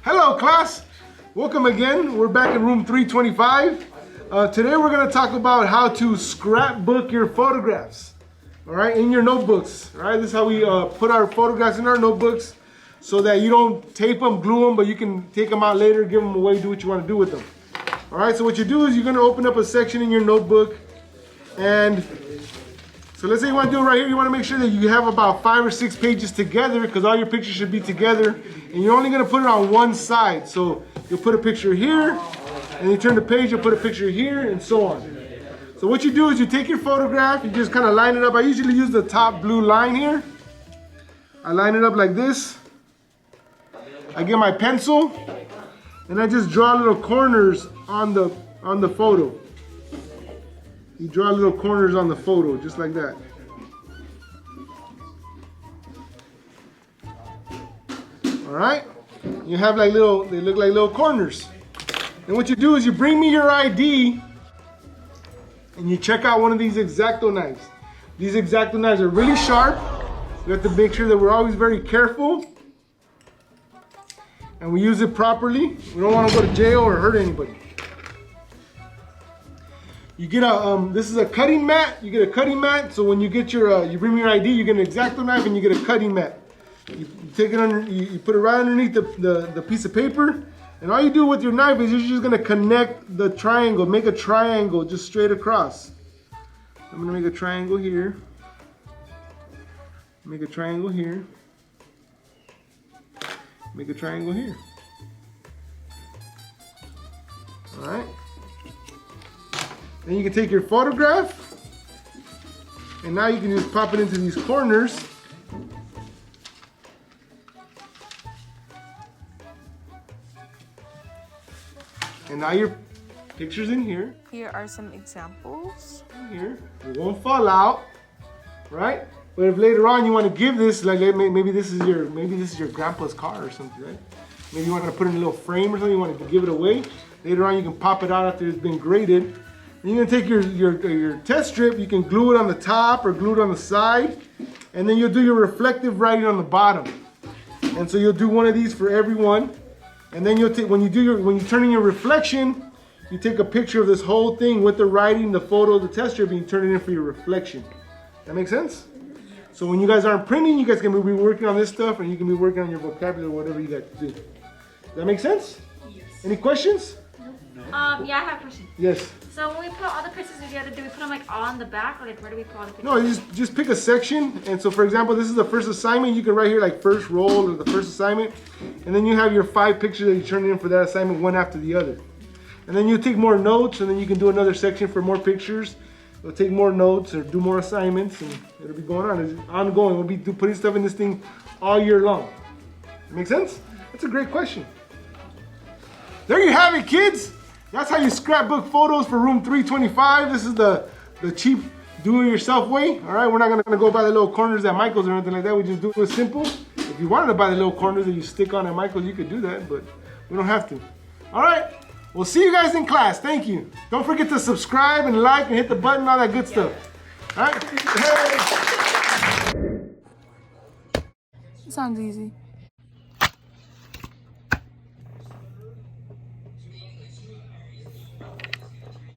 Hello class, welcome again. We're back in room 325. Today we're going to talk about how to scrapbook your photographs, all right, in your notebooks. All right, this is how we put our photographs in our notebooks so that you don't tape them, glue them, but you can take them out later, give them away, do what you want to do with them. All right, so what you do is you're going to open up a section in your notebook, and so let's say you want to do it right here. You want to make sure that you have about 5 or 6 pages together, because all your pictures should be together, and you're only going to put it on one side. So you'll put a picture here, and you turn the page, you'll put a picture here, and so on. So what you do is you take your photograph, you just kind of line it up. I usually use the top blue line here. I line it up like this. I get my pencil, and I just draw little corners on the photo. You draw little corners on the photo, just like that. All right? You have like little, they look like little corners. And what you do is you bring me your ID and you check out one of these X-Acto knives. These X-Acto knives are really sharp. You have to make sure that we're always very careful and we use it properly. We don't want to go to jail or hurt anybody. You get a, this is a cutting mat. You get a cutting mat. So when you get your, you bring me your ID, you get an X-Acto knife and you get a cutting mat. You take it under, you put it right underneath the piece of paper. And all you do with your knife is you're just gonna connect the triangle, make a triangle just straight across. I'm gonna make a triangle here. Make a triangle here. Make a triangle here. All right. Then you can take your photograph, and now you can just pop it into these corners. And now your picture's in here. Here are some examples. Here, it won't fall out, right? But if later on you want to give this, like maybe this is your grandpa's car or something, right? Maybe you want to put it in a little frame or something. You want to give it away. Later on, you can pop it out after it's been graded. And you're gonna take your test strip. You can glue it on the top or glue it on the side, and then you'll do your reflective writing on the bottom. And so you'll do one of these for everyone. And then you'll take when you turn in your reflection, you take a picture of this whole thing with the writing, the photo, the test strip, and you turn it in for your reflection. That make sense? So when you guys aren't printing, you guys can be working on this stuff, and you can be working on your vocabulary, whatever you got to do. Does that make sense? Yes. Any questions? Yeah, I have a question. Yes. So when we put all the pictures together, do we put them like on the back, or like where do we put all the pictures? No, you just pick a section. And so for example, this is the first assignment. You can write here like first roll or the first assignment. And then you have your 5 pictures that you turn in for that assignment, one after the other. And then you take more notes, and then you can do another section for more pictures. You'll take more notes or do more assignments, and it'll be going on. It's ongoing. We'll be putting stuff in this thing all year long. Make sense? That's a great question. There you have it, kids. That's how you scrapbook photos for room 325. This is the cheap do-it-yourself way. All right, we're not gonna go buy the little corners at Michael's or anything like that. We just do it simple. If you wanted to buy the little corners that you stick on at Michael's, you could do that, but we don't have to. All right, we'll see you guys in class. Thank you. Don't forget to subscribe and like and hit the button, all that good stuff. All right. Hey. Sounds easy.